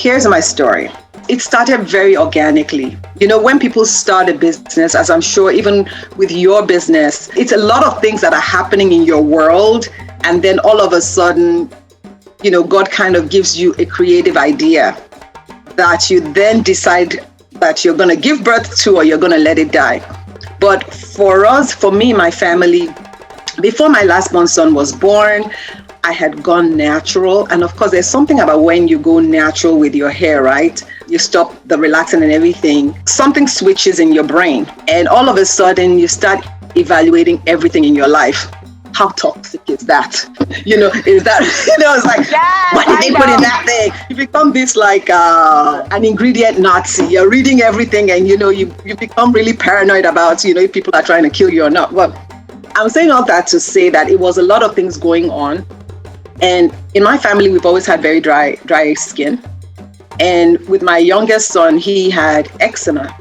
Here's my story. It started very organically. You know, when people start a business, as I'm sure even with your business, it's a lot of things that are happening in your world. And then all of a sudden, you know, God kind of gives you a creative idea that you then decide that you're going to give birth to or you're going to let it die. But for us, for me, my family, before my last born son was born, I had gone natural. And of course, there's something about when you go natural with your hair, right? You stop the relaxing and everything. Something switches in your brain. And all of a sudden, you start evaluating everything in your life. How toxic is that? You know, is that, you know, it's like, yes, what did they put in that thing? You become this like an ingredient Nazi. You're reading everything and, you know, you become really paranoid about, you know, if people are trying to kill you or not. Well, I'm saying all that to say that it was a lot of things going on. And in my family, we've always had very dry skin. And with my youngest son, he had eczema.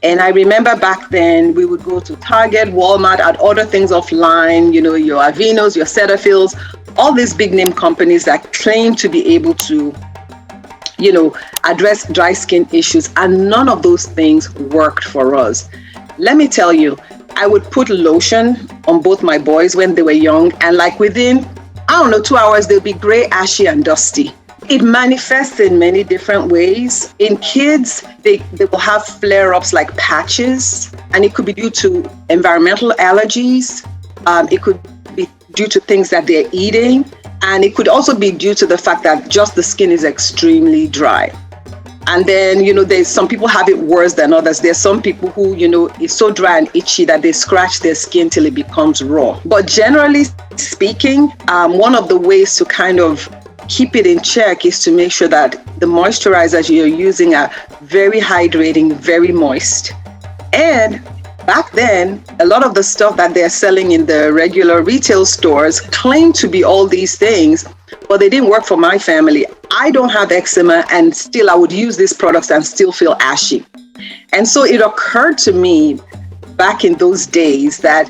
And I remember back then we would go to Target, Walmart, I'd order things offline, you know, your Aveeno's, your Cetaphils, all these big name companies that claim to be able to, you know, address dry skin issues. And none of those things worked for us. Let me tell you, I would put lotion on both my boys when they were young. And like within, 2 hours, they'll be gray, ashy, and dusty. It manifests in many different ways. In kids, they will have flare-ups like patches, and it could be due to environmental allergies. It could be due to things that they're eating, and it could also be due to the fact that just the skin is extremely dry. And then, you know, there's some people have it worse than others. There's some people who, you know, it's so dry and itchy that they scratch their skin till it becomes raw. But generally speaking, one of the ways to kind of keep it in check is to make sure that the moisturizers you're using are very hydrating, very moist. And back then, a lot of the stuff that they're selling in the regular retail stores claim to be all these things, but they didn't work for my family. I don't have eczema, and still I would use these products and still feel ashy. And so it occurred to me back in those days that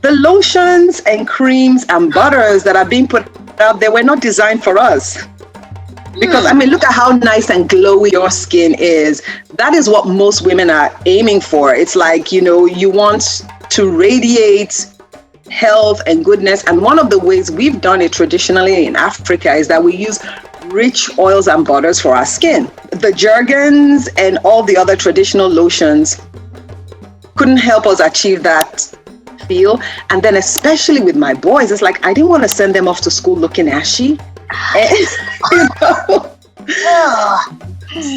the lotions and creams and butters that are being put out there were not designed for us. Because, I mean, look at how nice and glowy your skin is. That is what most women are aiming for. It's like, you know, you want to radiate health and goodness. And one of the ways we've done it traditionally in Africa is that we use rich oils and butters for our skin. The Jergens and all the other traditional lotions couldn't help us achieve that feel. And then especially with my boys, it's like I didn't want to send them off to school looking ashy. And, you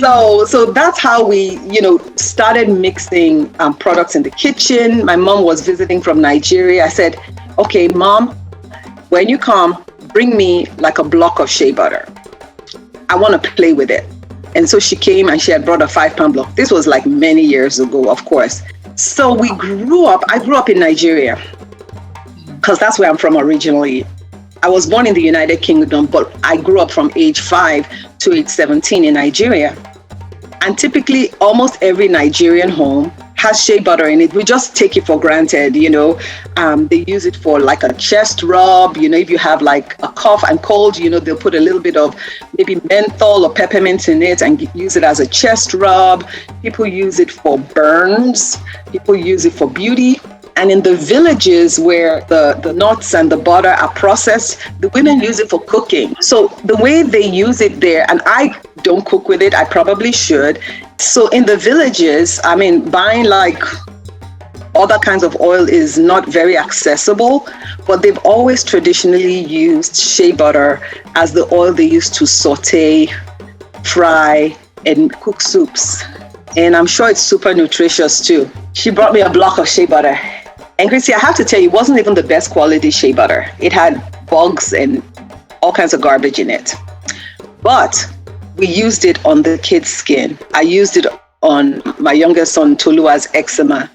know, so that's how we, you know, started mixing products in the kitchen. My mom was visiting from Nigeria. I said, okay, Mom, when you come, bring me like a block of shea butter. I want to play with it. And so she came and she had brought a 5-pound block. This was like many years ago, of course. So I grew up in Nigeria because that's where I'm from originally. I was born in the United Kingdom, but I grew up from age 5 to age 17 in Nigeria. And typically almost every Nigerian home has shea butter in it. We just take it for granted, you know. They use it for like a chest rub, you know, if you have like a cough and cold, you know, they'll put a little bit of maybe menthol or peppermint in it and use it as a chest rub. People use it for burns. People use it for beauty. And in the villages where the nuts and the butter are processed, the women use it for cooking. So the way they use it there, and I don't cook with it, I probably should. So in the villages, I mean, buying like other kinds of oil is not very accessible, but they've always traditionally used shea butter as the oil they use to saute, fry, and cook soups. And I'm sure it's super nutritious too. She brought me a block of shea butter. And Christie, I have to tell you, it wasn't even the best quality shea butter. It had bugs and all kinds of garbage in it. But we used it on the kid's skin. I used it on my youngest son, Tolua's eczema.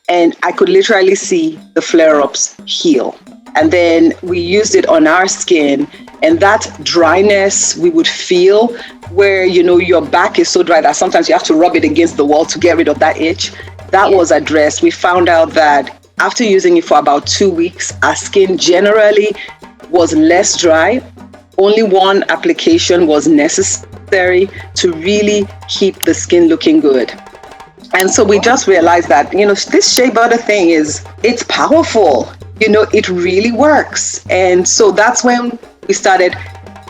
And I could literally see the flare-ups heal. And then we used it on our skin. And that dryness we would feel where, you know, your back is so dry that sometimes you have to rub it against the wall to get rid of that itch. That was addressed. We found out that after using it for about 2 weeks, our skin generally was less dry. Only one application was necessary. necessary to really keep the skin looking good. And so we just realized that, this shea butter thing it's powerful. It really works. And so that's when we started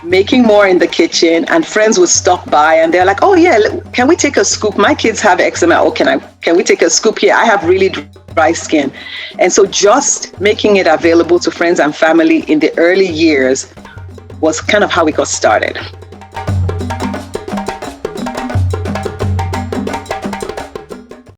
making more in the kitchen, and friends would stop by and they're like, oh yeah, can we take a scoop? My kids have eczema. Oh, can we take a scoop here? I have really dry skin. And so just making it available to friends and family in the early years was kind of how we got started.